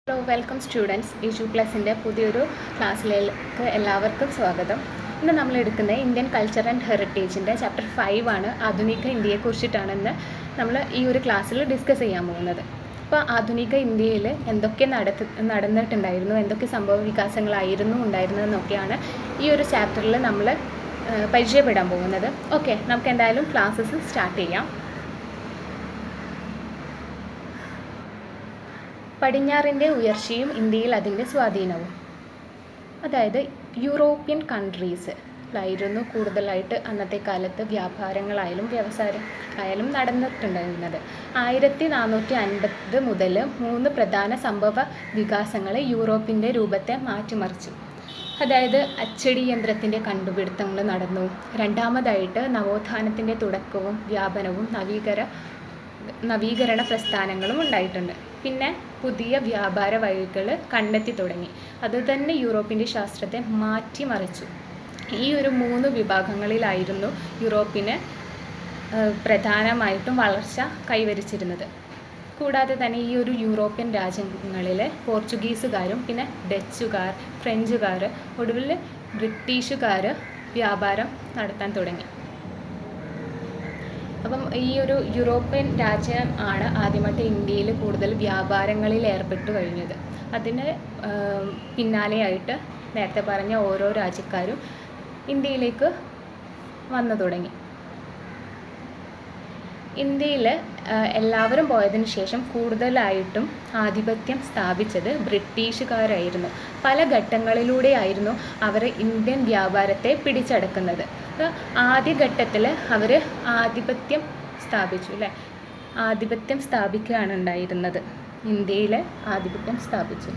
Hello welcome students issue പ്ലസിൻ്റെ പുതിയൊരു ക്ലാസ്സിലേക്ക് എല്ലാവർക്കും സ്വാഗതം. ഇന്ന് നമ്മൾ എടുക്കുന്നത് ഇന്ത്യൻ കൾച്ചർ ആൻഡ് ഹെറിറ്റേജിൻ്റെ ചാപ്റ്റർ 5 ആണ്. ആധുനിക ഇന്ത്യയെക്കുറിച്ചിട്ടാണ് നമ്മൾ ഈ ഒരു ക്ലാസ്സിൽ ഡിസ്കസ് ചെയ്യാൻ പോകുന്നത്. അപ്പോൾ ആധുനിക ഇന്ത്യയിൽ എന്തൊക്കെ നടന്നിട്ടുണ്ടായിരുന്നു, എന്തൊക്കെ സംഭവ വികാസങ്ങളായിരുന്നു ഉണ്ടായിരുന്നതെന്നൊക്കെയാണ് ഈ ഒരു ചാപ്റ്ററിൽ നമ്മൾ പരിചയപ്പെടാൻ പോകുന്നത്. ഓക്കെ, നമുക്ക് എന്തായാലും ക്ലാസ്സസ് സ്റ്റാർട്ട് ചെയ്യാം. പടിഞ്ഞാറിൻ്റെ ഉയർച്ചയും ഇന്ത്യയിൽ അതിൻ്റെ സ്വാധീനവും. അതായത് യൂറോപ്യൻ കൺട്രീസിലായിരുന്നു കൂടുതലായിട്ട് അന്നത്തെ കാലത്ത് വ്യാപാരങ്ങളായാലും വ്യവസായമായാലും നടന്നിട്ടുണ്ടായിരുന്നത്. 1450 മുതൽ 3 പ്രധാന സംഭവ വികാസങ്ങൾ യൂറോപ്പിൻ്റെ രൂപത്തെ മാറ്റിമറിച്ചു. അതായത് അച്ചടി യന്ത്രത്തിൻ്റെ കണ്ടുപിടുത്തങ്ങൾ നടന്നു. രണ്ടാമതായിട്ട് നവോത്ഥാനത്തിൻ്റെ തുടക്കവും വ്യാപനവും നവീകരണ പ്രസ്ഥാനങ്ങളും ഉണ്ടായിട്ടുണ്ട്. പിന്നെ പുതിയ വ്യാപാര വഴികൾ കണ്ടെത്തി തുടങ്ങി. അതുതന്നെ യൂറോപ്പിൻ്റെ ശാസ്ത്രത്തെ മാറ്റിമറിച്ചു. ഈ ഒരു 3 വിഭാഗങ്ങളിലായിരുന്നു യൂറോപ്പിന് പ്രധാനമായിട്ടും വളർച്ച കൈവരിച്ചിരുന്നത്. കൂടാതെ തന്നെ ഈ ഒരു യൂറോപ്യൻ രാജ്യങ്ങളിൽ പോർച്ചുഗീസുകാരും പിന്നെ ഡച്ചുകാർ, ഫ്രഞ്ചുകാർ, ഒടുവിൽ ബ്രിട്ടീഷുകാർ വ്യാപാരം നടത്താൻ തുടങ്ങി. അപ്പം ഈ ഒരു യൂറോപ്യൻ രാജ്യം ആണ് ആദ്യമായിട്ട് ഇന്ത്യയിൽ കൂടുതൽ വ്യാപാരങ്ങളിൽ ഏർപ്പെട്ടു കഴിഞ്ഞത്. അതിന് പിന്നാലെയായിട്ട് നേരത്തെ പറഞ്ഞ ഓരോ രാജ്യക്കാരും ഇന്ത്യയിലേക്ക് വന്നു തുടങ്ങി. ഇന്ത്യയിൽ എല്ലാവരും പോയതിനു ശേഷം കൂടുതലായിട്ടും ആധിപത്യം സ്ഥാപിച്ചത് ബ്രിട്ടീഷുകാരായിരുന്നു. പല ഘട്ടങ്ങളിലൂടെയായിരുന്നു അവർ ഇന്ത്യൻ വ്യാപാരത്തെ പിടിച്ചടക്കുന്നത്. ആദ്യ ഘട്ടത്തിൽ അവർ ആധിപത്യം സ്ഥാപിക്കുകയാണ് ഉണ്ടായിരുന്നത്. ഇന്ത്യയിൽ ആധിപത്യം സ്ഥാപിച്ചു.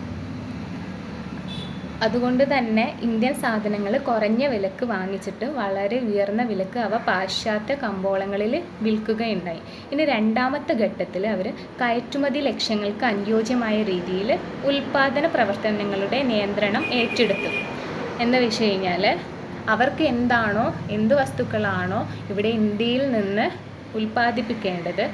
അതുകൊണ്ട് തന്നെ ഇന്ത്യൻ സാധനങ്ങൾ കുറഞ്ഞ വിലക്ക് വാങ്ങിച്ചിട്ട് വളരെ ഉയർന്ന വിലക്ക് അവ പാശ്ചാത്യ കമ്പോളങ്ങളിൽ വിൽക്കുകയുണ്ടായി. ഇനി രണ്ടാമത്തെ ഘട്ടത്തിൽ അവർ കയറ്റുമതി ലക്ഷ്യങ്ങൾക്ക് അനുയോജ്യമായ രീതിയിൽ ഉൽപ്പാദന പ്രവർത്തനങ്ങളുടെ നിയന്ത്രണം ഏറ്റെടുത്തു. എന്ന് വെച്ച് കഴിഞ്ഞാൽ അവർക്ക് എന്ത് വസ്തുക്കളാണോ ഇവിടെ ഇന്ത്യയിൽ നിന്ന് ഉൽപ്പാദിപ്പിക്കേണ്ടത്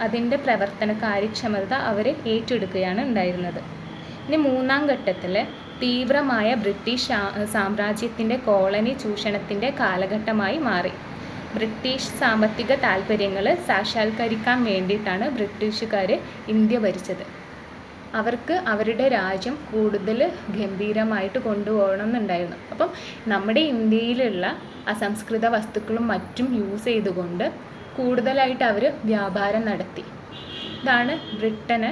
അതിൻ്റെ പ്രവർത്തന കാര്യക്ഷമത അവർ ഏറ്റെടുക്കുകയാണ് ഉണ്ടായിരുന്നത്. ഇനി മൂന്നാം ഘട്ടത്തിൽ തീവ്രമായ ബ്രിട്ടീഷ് സാമ്രാജ്യത്തിൻ്റെ കോളനി ചൂഷണത്തിൻ്റെ കാലഘട്ടമായി മാറി. ബ്രിട്ടീഷ് സാമ്പത്തിക താൽപ്പര്യങ്ങൾ സാക്ഷാത്കരിക്കാൻ വേണ്ടിയിട്ടാണ് ബ്രിട്ടീഷുകാർ ഇന്ത്യ ഭരിച്ചത്. അവർക്ക് അവരുടെ രാജ്യം കൂടുതൽ ഗംഭീരമായിട്ട് കൊണ്ടുപോകണം എന്നുണ്ടായിരുന്നു. അപ്പം നമ്മുടെ ഇന്ത്യയിലുള്ള അസംസ്കൃത വസ്തുക്കളും മറ്റും യൂസ് ചെയ്തുകൊണ്ട് കൂടുതലായിട്ട് അവർ വ്യാപാരം നടത്തി. ഇതാണ് ബ്രിട്ടന്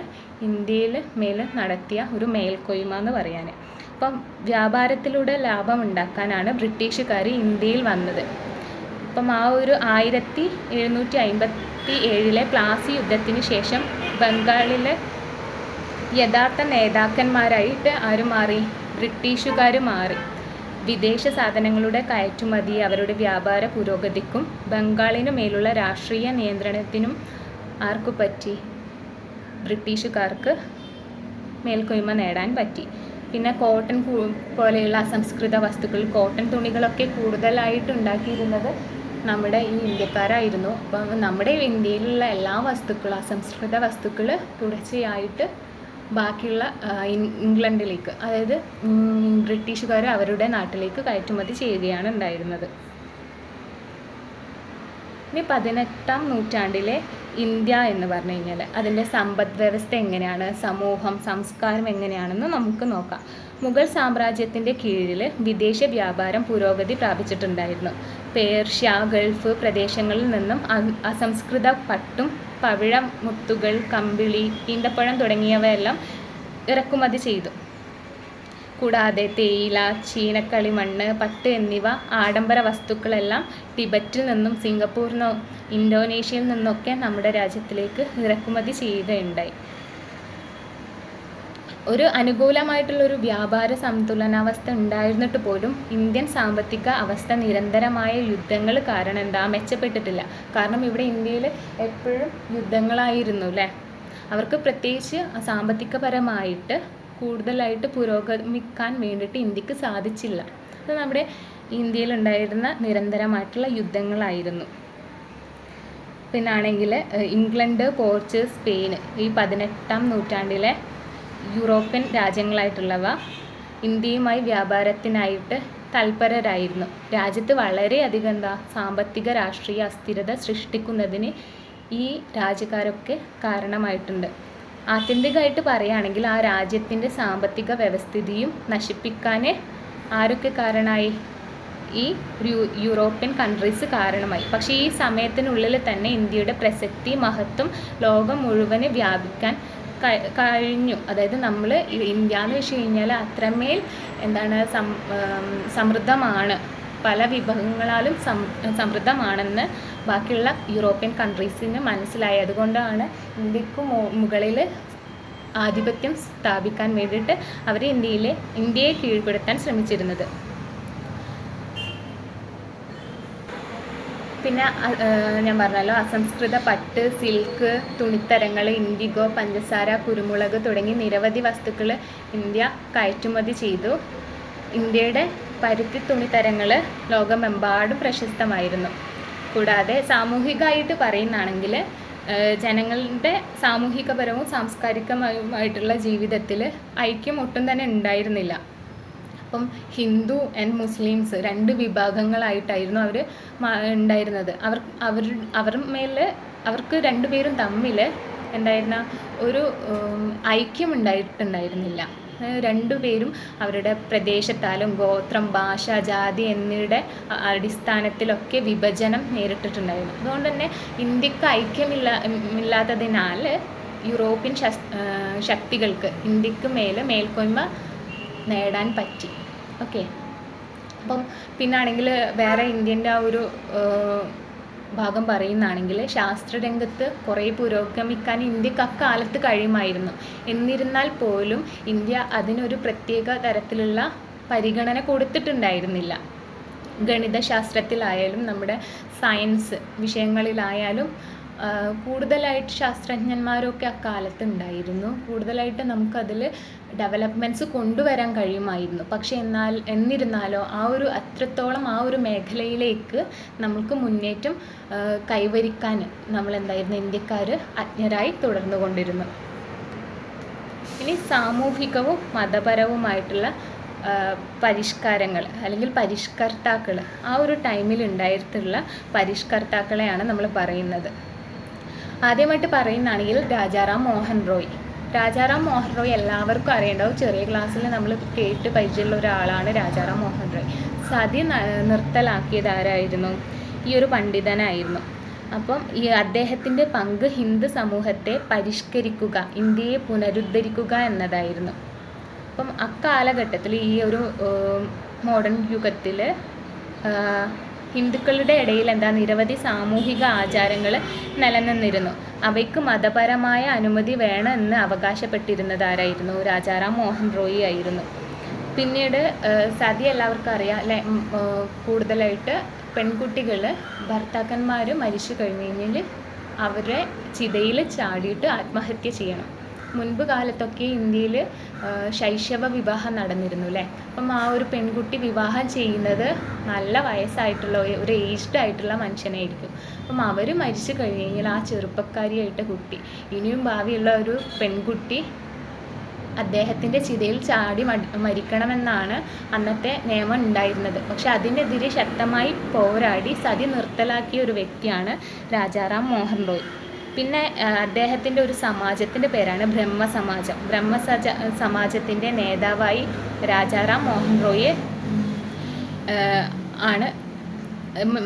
ഇന്ത്യയിൽ മേൽ നടത്തിയ ഒരു മേൽക്കൊയ്മ എന്ന് പറയാൻ. അപ്പം വ്യാപാരത്തിലൂടെ ലാഭം ഉണ്ടാക്കാനാണ് ബ്രിട്ടീഷുകാർ ഇന്ത്യയിൽ വന്നത്. അപ്പം ആ ഒരു 1757 പ്ലാസി യുദ്ധത്തിന് ശേഷം ബംഗാളിലെ യഥാർത്ഥ നേതാക്കന്മാരായിട്ട് ആരും മാറി? ബ്രിട്ടീഷുകാർ മാറി. വിദേശ സാധനങ്ങളുടെ കയറ്റുമതി അവരുടെ വ്യാപാര പുരോഗതിക്കും ബംഗാളിനു മേലുള്ള രാഷ്ട്രീയ നിയന്ത്രണത്തിനും ആർക്കു പറ്റി? ബ്രിട്ടീഷുകാർക്ക് മേൽക്കൊയ്മ നേടാൻ പറ്റി. പിന്നെ കോട്ടൺ പോലെയുള്ള അസംസ്കൃത വസ്തുക്കൾ, കോട്ടൺ തുണികളൊക്കെ കൂടുതലായിട്ട് ഉണ്ടാക്കിയിരുന്നത് നമ്മുടെ ഈ ഇന്ത്യക്കാരായിരുന്നു. അപ്പം നമ്മുടെ ഇന്ത്യയിലുള്ള എല്ലാ വസ്തുക്കളും അസംസ്കൃത വസ്തുക്കൾ തുടർച്ചയായിട്ട് ബാക്കിയുള്ള ഇംഗ്ലണ്ടിലേക്ക്, അതായത് ബ്രിട്ടീഷുകാർ അവരുടെ നാട്ടിലേക്ക് കയറ്റുമതി ചെയ്യുകയാണ് ഉണ്ടായിരുന്നത്. ഇനി 18ാം നൂറ്റാണ്ടിലെ ഇന്ത്യ എന്ന് പറഞ്ഞു കഴിഞ്ഞാൽ അതിൻ്റെ സമ്പദ് വ്യവസ്ഥ എങ്ങനെയാണ്, സമൂഹം, സംസ്കാരം എങ്ങനെയാണെന്ന് നമുക്ക് നോക്കാം. മുഗൾ സാമ്രാജ്യത്തിൻ്റെ കീഴിൽ വിദേശ വ്യാപാരം പുരോഗതി പ്രാപിച്ചിട്ടുണ്ടായിരുന്നു. പേർഷ്യ, ഗൾഫ് പ്രദേശങ്ങളിൽ നിന്നും അസംസ്കൃത പട്ടും പവിഴമുത്തുകൾ, കമ്പിളി, ഈന്തപ്പഴം തുടങ്ങിയവയെല്ലാം ഇറക്കുമതി ചെയ്തു. കൂടാതെ തേയില, ചീനക്കളിമണ്ണ്, പട്ട് എന്നിവ ആഡംബര വസ്തുക്കളെല്ലാം ടിബറ്റിൽ നിന്നും സിംഗപ്പൂരിൽ നിന്നും ഇന്തോനേഷ്യയിൽ നിന്നൊക്കെ നമ്മുടെ രാജ്യത്തിലേക്ക് ഇറക്കുമതി ചെയ്യുകയുണ്ടായി. ഒരു അനുകൂലമായിട്ടുള്ളൊരു വ്യാപാര സന്തുലനാവസ്ഥ ഉണ്ടായിരുന്നിട്ട് പോലും ഇന്ത്യൻ സാമ്പത്തിക അവസ്ഥ നിരന്തരമായ യുദ്ധങ്ങൾ കാരണം മെച്ചപ്പെട്ടിട്ടില്ല. കാരണം ഇവിടെ ഇന്ത്യയിൽ എപ്പോഴും യുദ്ധങ്ങളായിരുന്നു അല്ലേ. അവർക്ക് പ്രത്യേകിച്ച് സാമ്പത്തികപരമായിട്ട് കൂടുതലായിട്ട് പുരോഗമിക്കാൻ വേണ്ടിയിട്ട് ഇന്ത്യക്ക് സാധിച്ചില്ല. അത് നമ്മുടെ ഇന്ത്യയിലുണ്ടായിരുന്ന നിരന്തരമായിട്ടുള്ള യുദ്ധങ്ങളായിരുന്നു. പിന്നാണെങ്കിൽ ഇംഗ്ലണ്ട്, പോർച്ചുഗൽ, സ്പെയിൻ ഈ 18-ാം നൂറ്റാണ്ടിലെ യൂറോപ്യൻ രാജ്യങ്ങളായിട്ടുള്ളവ ഇന്ത്യയുമായി വ്യാപാരത്തിനായിട്ട് തൽപരരായിരുന്നു. രാജ്യത്ത് വളരെയധികം സാമ്പത്തിക രാഷ്ട്രീയ അസ്ഥിരത സൃഷ്ടിക്കുന്നതിന് ഈ രാജ്യക്കാരൊക്കെ കാരണമായിട്ടുണ്ട്. ആത്യന്തികമായിട്ട് പറയുകയാണെങ്കിൽ ആ രാജ്യത്തിൻ്റെ സാമ്പത്തിക വ്യവസ്ഥിതിയും നശിപ്പിക്കാൻ ആരൊക്കെ കാരണമായി? ഈ യൂറോപ്യൻ കൺട്രീസ് കാരണമായി. പക്ഷേ ഈ സമയത്തിനുള്ളിൽ തന്നെ ഇന്ത്യയുടെ പ്രസക്തി മഹത്വം ലോകം മുഴുവന് വ്യാപിക്കാൻ കഴിഞ്ഞു. അതായത് നമ്മൾ ഇന്ത്യ എന്ന് വെച്ച് കഴിഞ്ഞാൽ അത്രമേൽ സമൃദ്ധമാണ്, പല വിഭവങ്ങളാലും സമൃദ്ധമാണെന്ന് ബാക്കിയുള്ള യൂറോപ്യൻ കൺട്രീസിന് മനസ്സിലായി. അതുകൊണ്ടാണ് ഇന്ത്യക്ക് മുകളിൽ ആധിപത്യം സ്ഥാപിക്കാൻ വേണ്ടിയിട്ട് അവർ ഇന്ത്യയെ കീഴ്പ്പെടുത്താൻ ശ്രമിച്ചിരുന്നത്. പിന്നെ ഞാൻ പറഞ്ഞല്ലോ, അസംസ്കൃത പട്ട്, സിൽക്ക്, തുണിത്തരങ്ങൾ, ഇൻഡിഗോ, പഞ്ചസാര, കുരുമുളക് തുടങ്ങി നിരവധി വസ്തുക്കൾ ഇന്ത്യ കയറ്റുമതി ചെയ്തു. ഇന്ത്യയുടെ പരുത്തി തുണിത്തരങ്ങൾ ലോകമെമ്പാടും പ്രശസ്തമായിരുന്നു. കൂടാതെ സാമൂഹികമായിട്ട് പറയുന്നതാണെങ്കിൽ ജനങ്ങളുടെ സാമൂഹികപരവും സാംസ്കാരികമായിട്ടുള്ള ജീവിതത്തിൽ ഐക്യം ഒട്ടും തന്നെ ഉണ്ടായിരുന്നില്ല. അപ്പം ഹിന്ദു ആൻഡ് മുസ്ലിംസ് 2 വിഭാഗങ്ങളായിട്ടായിരുന്നു അവർ ഉണ്ടായിരുന്നത്. അവർക്ക് 2 പേരും തമ്മിൽ എന്തായിരുന്ന ഒരു ഐക്യം ഉണ്ടായിട്ടുണ്ടായിരുന്നില്ല. 2 പേരും അവരുടെ പ്രദേശത്താലും ഗോത്രം, ഭാഷ, ജാതി എന്നിവയുടെ അടിസ്ഥാനത്തിലൊക്കെ വിഭജനം നേരിട്ടിട്ടുണ്ടായിരുന്നു. അതുകൊണ്ട് തന്നെ ഇന്ത്യക്ക് ഐക്യമില്ലാത്തതിനാൽ യൂറോപ്യൻ ശക്തികൾക്ക് ഇന്ത്യക്ക് മേൽക്കോയ്മ നേടാൻ പറ്റി. ഓക്കെ, അപ്പം പിന്നാണെങ്കിൽ വേറെ ഇന്ത്യൻ്റെ ആ ഒരു ഭാഗം പറയുന്നതാണെങ്കിൽ ശാസ്ത്രരംഗത്ത് കുറേ പുരോഗമിക്കാൻ ഇന്ത്യക്ക് അക്കാലത്ത് കഴിയുമായിരുന്നു. എന്നിരുന്നാൽ പോലും ഇന്ത്യ അതിനൊരു പ്രത്യേക തരത്തിലുള്ള പരിഗണന കൊടുത്തിട്ടുണ്ടായിരുന്നില്ല. ഗണിതശാസ്ത്രത്തിലായാലും നമ്മുടെ സയൻസ് വിഷയങ്ങളിലായാലും കൂടുതലായിട്ട് ശാസ്ത്രജ്ഞന്മാരൊക്കെ അക്കാലത്ത് ഉണ്ടായിരുന്നു. കൂടുതലായിട്ട് നമുക്കതിൽ ഡെവലപ്മെൻറ്റ്സ് കൊണ്ടുവരാൻ കഴിയുമായിരുന്നു. പക്ഷേ എന്നിരുന്നാലോ അത്രത്തോളം ആ ഒരു മേഖലയിലേക്ക് നമുക്ക് മുന്നേറ്റം കൈവരിക്കാൻ ഇന്ത്യക്കാർ അജ്ഞരായി തുടർന്നു കൊണ്ടിരുന്നു. ഇനി സാമൂഹികവും മതപരവുമായിട്ടുള്ള പരിഷ്കാരങ്ങൾ അല്ലെങ്കിൽ പരിഷ്കർത്താക്കൾ, ആ ഒരു ടൈമിൽ ഉണ്ടായിട്ടുള്ള പരിഷ്കർത്താക്കളെയാണ് നമ്മൾ പറയുന്നത്. ആദ്യമായിട്ട് പറയുന്നതാണെങ്കിൽ രാജാറാം മോഹൻ റോയ്. രാജാറാം മോഹൻ റോയ് എല്ലാവർക്കും അറിയേണ്ടാവും. ചെറിയ ക്ലാസ്സിൽ നമ്മൾ കേട്ട് പരിചയമുള്ള ഒരാളാണ് രാജാറാം മോഹൻ റോയ്. സതി നിർത്തലാക്കിയത് ആരായിരുന്നു? ഈ ഒരു പണ്ഡിതനായിരുന്നു. അപ്പം അദ്ദേഹത്തിൻ്റെ പങ്ക് ഹിന്ദു സമൂഹത്തെ പരിഷ്കരിക്കുക, ഇന്ത്യയെ പുനരുദ്ധരിക്കുക എന്നതായിരുന്നു. അപ്പം അക്കാലഘട്ടത്തിൽ ഈ ഒരു മോഡേൺ യുഗത്തിൽ ഹിന്ദുക്കളുടെ ഇടയിൽ നിരവധി സാമൂഹിക ആചാരങ്ങൾ നിലനിന്നിരുന്നു. അവയ്ക്ക് മതപരമായ അനുമതി വേണമെന്ന് അവകാശപ്പെട്ടിരുന്നത് ആരായിരുന്നു? രാജാറാം മോഹൻ റോയ് ആയിരുന്നു. പിന്നീട് സതി എല്ലാവർക്കും അറിയാം അല്ലെ, കൂടുതലായിട്ട് പെൺകുട്ടികൾ ഭർത്താക്കന്മാർ മരിച്ചു കഴിഞ്ഞ് കഴിഞ്ഞാൽ അവരെ ചിതയിൽ ചാടിയിട്ട് ആത്മഹത്യ ചെയ്യണം. മുൻപ് കാലത്തൊക്കെ ഇന്ത്യയിൽ ശൈശവ വിവാഹം നടന്നിരുന്നു അല്ലേ. അപ്പം ആ ഒരു പെൺകുട്ടി വിവാഹം ചെയ്യുന്നത് നല്ല വയസ്സായിട്ടുള്ള ഒരു ഏജ്ഡ് ആയിട്ടുള്ള മനുഷ്യനായിരിക്കും. അപ്പം അവർ മരിച്ചു കഴിഞ്ഞ് കഴിഞ്ഞാൽ ആ ചെറുപ്പക്കാരിയായിട്ട് കുട്ടി, ഇനിയും ഭാവിയുള്ള ഒരു പെൺകുട്ടി അദ്ദേഹത്തിൻ്റെ ചിതയിൽ ചാടി മരിക്കണമെന്നാണ് അന്നത്തെ നിയമം ഉണ്ടായിരുന്നത്. പക്ഷെ അതിനെതിരെ ശക്തമായി പോരാടി സതി നിർത്തലാക്കിയ ഒരു വ്യക്തിയാണ് രാജാറാം മോഹൻ റോയ്. പിന്നെ അദ്ദേഹത്തിൻ്റെ ഒരു സമാജത്തിൻ്റെ പേരാണ് ബ്രഹ്മസമാജം. സമാജത്തിൻ്റെ നേതാവായി രാജാറാം മോഹൻ റോയ് ആണ്.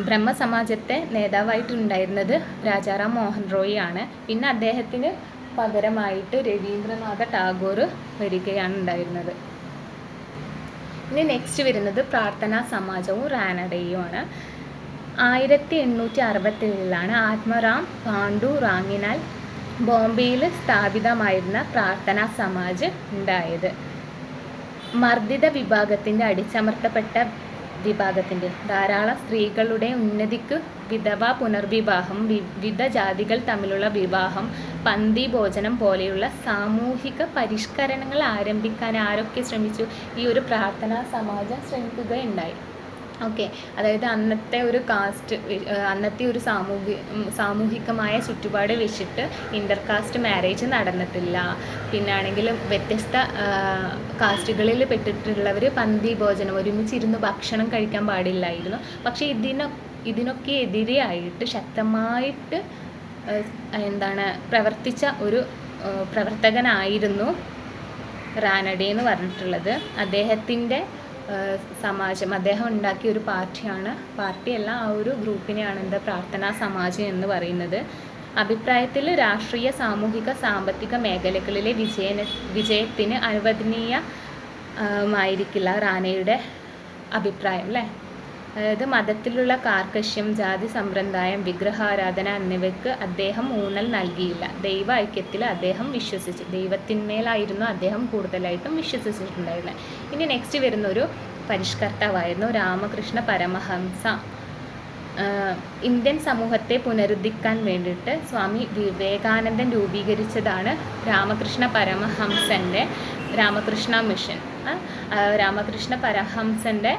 ബ്രഹ്മസമാജത്തെ നേതാവായിട്ടുണ്ടായിരുന്നത് രാജാറാം മോഹൻ റോയ് ആണ്. പിന്നെ അദ്ദേഹത്തിന് പകരമായിട്ട് രവീന്ദ്രനാഥ ടാഗോർ വരികയാണ് ഉണ്ടായിരുന്നത്. ഇനി നെക്സ്റ്റ് വരുന്നത് പ്രാർത്ഥനാ സമാജവും റാനഡയുമാണ്. 1867 ആത്മറാം പാണ്ഡു റാങ്ങിനാൽ ബോംബെയിൽ സ്ഥാപിതമായിരുന്ന പ്രാർത്ഥനാ സമാജ് ഉണ്ടായത്. മർദ്ദിത വിഭാഗത്തിൻ്റെ, അടിച്ചമർത്തപ്പെട്ട വിഭാഗത്തിൻ്റെ, ധാരാളം സ്ത്രീകളുടെ ഉന്നതിക്ക് വിധവ പുനർവിവാഹം, വിവിധ ജാതികൾ തമ്മിലുള്ള വിവാഹം, പന്തി ഭോജനം പോലെയുള്ള സാമൂഹിക പരിഷ്കരണങ്ങൾ ആരംഭിക്കാൻ ആരൊക്കെ ശ്രമിച്ചു? ഈ ഒരു പ്രാർത്ഥനാ സമാജം ശ്രമിക്കുകയുണ്ടായി. ഓക്കെ. അതായത് അന്നത്തെ ഒരു കാസ്റ്റ്, അന്നത്തെ ഒരു സാമൂഹികമായ ചുറ്റുപാട് വെച്ചിട്ട് ഇൻ്റർ കാസ്റ്റ് മാരേജ് നടന്നിട്ടില്ല. പിന്നാണെങ്കിൽ വ്യത്യസ്ത കാസ്റ്റുകളിൽ പെട്ടിട്ടുള്ളവർ പന്തി ഭോജനം ഒരുമിച്ചിരുന്ന് ഭക്ഷണം കഴിക്കാൻ പാടില്ലായിരുന്നു. പക്ഷേ ഇതിനൊക്കെ എതിരെയായിട്ട് ശക്തമായിട്ട് പ്രവർത്തിച്ച ഒരു പ്രവർത്തകനായിരുന്നു റാനഡെ എന്ന് പറഞ്ഞിട്ടുള്ളത്. അദ്ദേഹത്തിൻ്റെ സമാജം, അദ്ദേഹം ഉണ്ടാക്കിയ ഒരു പാർട്ടിയല്ല, ആ ഒരു ഗ്രൂപ്പിനെയാണ് പ്രാർത്ഥനാ സമാജം എന്ന് പറയുന്നത്. അഭിപ്രായത്തിൽ രാഷ്ട്രീയ, സാമൂഹിക, സാമ്പത്തിക മേഖലകളിലെ വിജയത്തിന് അനുവദനീയമായിരിക്കില്ല റാനയുടെ അഭിപ്രായം, അല്ലേ? അതായത് മതത്തിലുള്ള കാർക്കശ്യം, ജാതി സമ്പ്രദായം, വിഗ്രഹാരാധന എന്നിവയ്ക്ക് അദ്ദേഹം ഊന്നൽ നൽകിയില്ല. ദൈവ ഐക്യത്തിൽ അദ്ദേഹം വിശ്വസിച്ചു. ദൈവത്തിന്മേലായിരുന്നു അദ്ദേഹം കൂടുതലായിട്ടും വിശ്വസിച്ചിട്ടുണ്ടായിരുന്നത്. ഇനി നെക്സ്റ്റ് വരുന്നൊരു പരിഷ്കർത്താവായിരുന്നു രാമകൃഷ്ണ പരമഹംസ. ഇന്ത്യൻ സമൂഹത്തെ പുനരുദ്ധരിക്കാൻ വേണ്ടിയിട്ട് സ്വാമി വിവേകാനന്ദൻ രൂപീകരിച്ചതാണ് രാമകൃഷ്ണ പരമഹംസൻ്റെ രാമകൃഷ്ണ മിഷൻ. രാമകൃഷ്ണ പരമഹംസൻ്റെ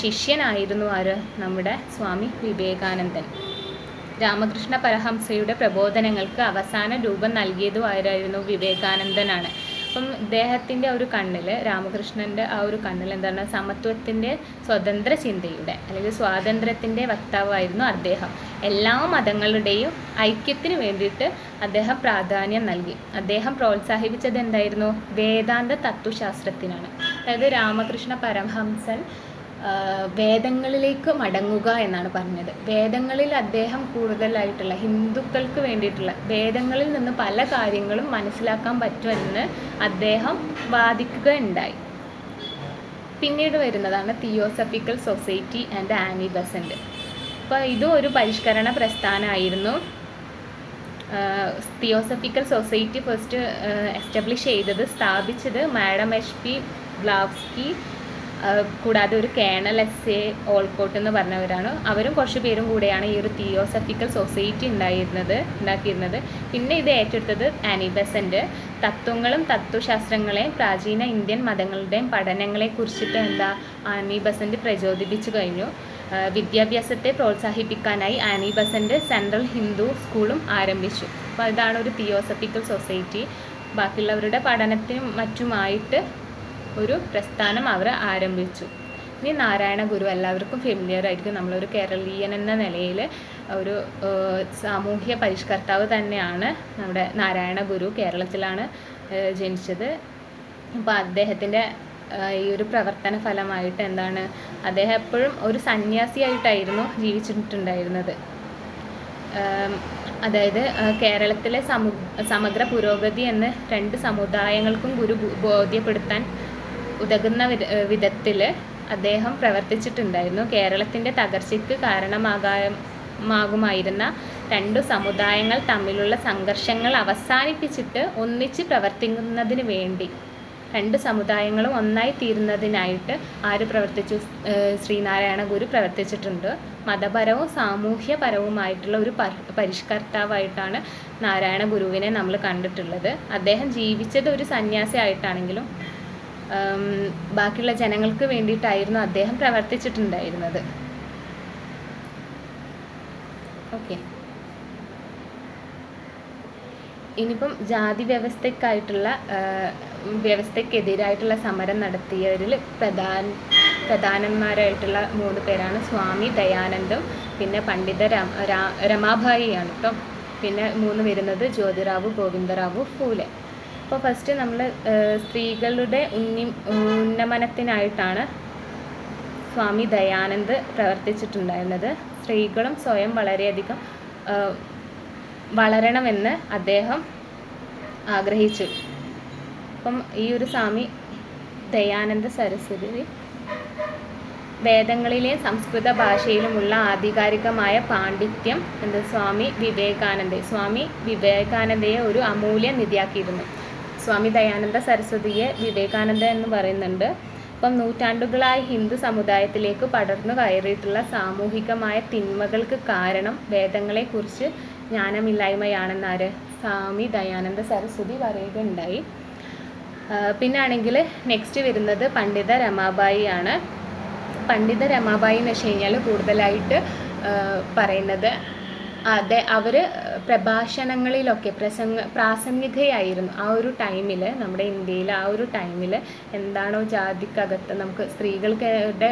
ശിഷ്യനായിരുന്നു നമ്മുടെ സ്വാമി വിവേകാനന്ദൻ. രാമകൃഷ്ണ പരമഹംസയുടെ പ്രബോധനങ്ങൾക്ക് അവസാന രൂപം നൽകിയതും ആരായിരുന്നു? വിവേകാനന്ദനാണ്. അപ്പം ഇദ്ദേഹത്തിൻ്റെ ഒരു കണ്ണിൽ, രാമകൃഷ്ണൻ്റെ ആ ഒരു കണ്ണിൽ സമത്വത്തിൻ്റെ, സ്വതന്ത്ര ചിന്തയുടെ അല്ലെങ്കിൽ സ്വാതന്ത്ര്യത്തിൻ്റെ വക്താവായിരുന്നു അദ്ദേഹം. എല്ലാ മതങ്ങളുടെയും ഐക്യത്തിന് വേണ്ടിയിട്ട് അദ്ദേഹം പ്രാധാന്യം നൽകി. അദ്ദേഹം പ്രോത്സാഹിപ്പിച്ചത് എന്തായിരുന്നു? വേദാന്ത തത്വശാസ്ത്രത്തിനാണ്. അതായത് രാമകൃഷ്ണ പരമഹംസൻ വേദങ്ങളിലേക്ക് മടങ്ങുക എന്നാണ് പറഞ്ഞത്. വേദങ്ങളിൽ അദ്ദേഹം കൂടുതലായിട്ടുള്ള ഹിന്ദുക്കൾക്ക് വേണ്ടിയിട്ടുള്ള വേദങ്ങളിൽ നിന്ന് പല കാര്യങ്ങളും മനസ്സിലാക്കാൻ പറ്റുമെന്ന് അദ്ദേഹം വാദിക്കുകയുണ്ടായി. പിന്നീട് വരുന്നതാണ് theosophical society and Annie Besant. അപ്പോൾ ഇതും ഒരു പരിഷ്കരണ പ്രസ്ഥാനമായിരുന്നു. തിയോസഫിക്കൽ സൊസൈറ്റി ഫസ്റ്റ് എസ്റ്റാബ്ലിഷ് സ്ഥാപിച്ചത് മാഡം HP ബ്ലാവ്സ്കി, കൂടാതെ ഒരു കേണൽ SA ഓൾക്കോട്ട് എന്ന് പറഞ്ഞവരാണ്. അവരും കുറച്ച് പേരും കൂടെയാണ് ഈ ഒരു തിയോസഫിക്കൽ സൊസൈറ്റി ഉണ്ടാക്കിയിരുന്നത്. പിന്നെ ഇത് ഏറ്റെടുത്തത് ആനി ബസന്റ്. തത്വങ്ങളും തത്വശാസ്ത്രങ്ങളെയും പ്രാചീന ഇന്ത്യൻ മതങ്ങളുടെയും പഠനങ്ങളെ കുറിച്ചിട്ട് ആനി ബസന്റ് പ്രചോദിപ്പിച്ചു കഴിഞ്ഞു. വിദ്യാഭ്യാസത്തെ പ്രോത്സാഹിപ്പിക്കാനായി ആനി ബസന്റ് സെൻട്രൽ ഹിന്ദു സ്കൂളും ആരംഭിച്ചു. അപ്പോൾ ഇതാണ് ഒരു തിയോസഫിക്കൽ സൊസൈറ്റി. ബാക്കിയുള്ളവരുടെ പഠനത്തിനും മറ്റുമായിട്ട് ഒരു പ്രസ്ഥാനം അവർ ആരംഭിച്ചു. ഇനി നാരായണ ഗുരു, എല്ലാവർക്കും ഫെമിലിയർ ആയിരിക്കും. നമ്മളൊരു കേരളീയൻ എന്ന നിലയിൽ ഒരു സാമൂഹ്യ പരിഷ്കർത്താവ് തന്നെയാണ് നമ്മുടെ നാരായണ ഗുരു. കേരളത്തിലാണ് ജനിച്ചത്. അപ്പോൾ അദ്ദേഹത്തിൻ്റെ ഈ ഒരു പ്രവർത്തന ഫലമായിട്ട് അദ്ദേഹം എപ്പോഴും ഒരു സന്യാസിയായിട്ടായിരുന്നു ജീവിച്ചിട്ടുണ്ടായിരുന്നത്. അതായത് കേരളത്തിലെ സമഗ്ര പുരോഗതി എന്ന് രണ്ട് സമുദായങ്ങൾക്കും ഗുരു ബോധ്യപ്പെടുത്താൻ ഉതകുന്ന വിധത്തിൽ അദ്ദേഹം പ്രവർത്തിച്ചിട്ടുണ്ടായിരുന്നു. കേരളത്തിൻ്റെ തകർച്ചയ്ക്ക് കാരണമാകുമായിരുന്ന രണ്ടു സമുദായങ്ങൾ തമ്മിലുള്ള സംഘർഷങ്ങൾ അവസാനിപ്പിച്ചിട്ട് ഒന്നിച്ച് പ്രവർത്തിക്കുന്നതിന് വേണ്ടി, രണ്ട് സമുദായങ്ങളും ഒന്നായി തീരുന്നതിനായിട്ട് ആര് പ്രവർത്തിച്ചു? ശ്രീനാരായണ ഗുരു പ്രവർത്തിച്ചിട്ടുണ്ട്. മതപരവും സാമൂഹ്യപരവുമായിട്ടുള്ള ഒരു പരിഷ്കർത്താവായിട്ടാണ് നാരായണ ഗുരുവിനെ നമ്മൾ കണ്ടിട്ടുള്ളത്. അദ്ദേഹം ജീവിച്ചത് ഒരു സന്യാസി ആയിട്ടാണെങ്കിലും ബാക്കിയുള്ള ജനങ്ങൾക്ക് വേണ്ടിയിട്ടായിരുന്നു അദ്ദേഹം പ്രവർത്തിച്ചിട്ടുണ്ടായിരുന്നത്. ഓക്കെ. ഇനിയിപ്പം ജാതി വ്യവസ്ഥയ്ക്കെതിരായിട്ടുള്ള സമരം നടത്തിയവരിൽ പ്രധാനന്മാരായിട്ടുള്ള 3 പേരാണ് സ്വാമി ദയാനന്ദും, പിന്നെ പണ്ഡിത രമാഭായിയാണ് കേട്ടോ. പിന്നെ 3 വരുന്നത് ജ്യോതിറാവു ഗോവിന്ദറാവു ഫൂലെ. അപ്പോൾ ഫസ്റ്റ് നമ്മൾ സ്ത്രീകളുടെ ഉന്നമനത്തിനായിട്ടാണ് സ്വാമി ദയാനന്ദ് പ്രവർത്തിച്ചിട്ടുണ്ടായിരുന്നത്. സ്ത്രീകളും സ്വയം വളരെയധികം വളരണമെന്ന് അദ്ദേഹം ആഗ്രഹിച്ചു. അപ്പം ഈ ഒരു സ്വാമി ദയാനന്ദ സരസ്വതി വേദങ്ങളിലെയും സംസ്കൃത ഭാഷയിലുമുള്ള ആധികാരികമായ പാണ്ഡിത്യം സ്വാമി വിവേകാനന്ദയെ ഒരു അമൂല്യ നിധിയാക്കിയിരുന്നു. സ്വാമി ദയാനന്ദ സരസ്വതിയെ വിവേകാനന്ദ എന്ന് പറയുന്നുണ്ട്. അപ്പം നൂറ്റാണ്ടുകളായി ഹിന്ദു സമുദായത്തിലേക്ക് പടർന്നു കയറിയിട്ടുള്ള സാമൂഹികമായ തിന്മകൾക്ക് കാരണം വേദങ്ങളെക്കുറിച്ച് ജ്ഞാനമില്ലായ്മയാണെന്നാര് സ്വാമി ദയാനന്ദ സരസ്വതി പറയുകയുണ്ടായി. പിന്നെ ആണെങ്കിൽ നെക്സ്റ്റ് വരുന്നത് പണ്ഡിത രമാബായി ആണ്. പണ്ഡിത രമാബായി എന്ന് വെച്ച് കഴിഞ്ഞാൽ കൂടുതലായിട്ട് പറയുന്നത് അവർ പ്രഭാഷണങ്ങളിലൊക്കെ പ്രാസംഗികയായിരുന്നു. ആ ഒരു ടൈമിൽ, നമ്മുടെ ഇന്ത്യയിൽ ആ ഒരു ടൈമിൽ എന്താണോ ജാതിക്കകത്ത് നമുക്ക് സ്ത്രീകളുടെ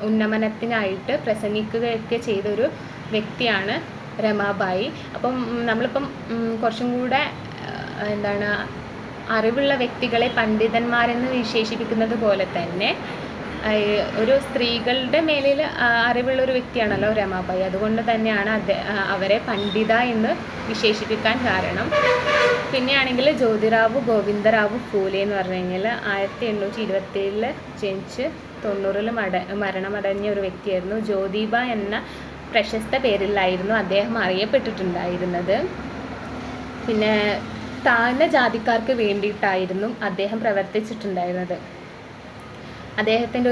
ഉന്നമനത്തിനായിട്ട് പ്രസംഗിക്കുകയൊക്കെ ചെയ്തൊരു വ്യക്തിയാണ് രമാബായി. അപ്പം നമ്മളിപ്പം കുറച്ചും കൂടെ എന്താണ് അറിവുള്ള വ്യക്തികളെ പണ്ഡിതന്മാരെന്ന് വിശേഷിപ്പിക്കുന്നത് പോലെ തന്നെ ഒരു സ്ത്രീകളുടെ മേലിൽ അറിവുള്ളൊരു വ്യക്തിയാണല്ലോ രമാബായി. അതുകൊണ്ട് തന്നെയാണ് അവരെ പണ്ഡിത എന്ന് വിശേഷിപ്പിക്കാൻ കാരണം. പിന്നെയാണെങ്കിൽ ജ്യോതിറാവു ഗോവിന്ദറാവു ഫൂലെ എന്ന് പറഞ്ഞു കഴിഞ്ഞാൽ 1827 ജനിച്ച് 90 മരണമടഞ്ഞ ഒരു വ്യക്തിയായിരുന്നു. ജ്യോതിബ എന്ന പ്രശസ്ത പേരിലായിരുന്നു അദ്ദേഹം അറിയപ്പെട്ടിട്ടുണ്ടായിരുന്നത്. പിന്നെ താഴ്ന്ന ജാതിക്കാർക്ക് വേണ്ടിയിട്ടായിരുന്നു അദ്ദേഹം പ്രവർത്തിച്ചിട്ടുണ്ടായിരുന്നത്. അദ്ദേഹത്തിൻ്റെ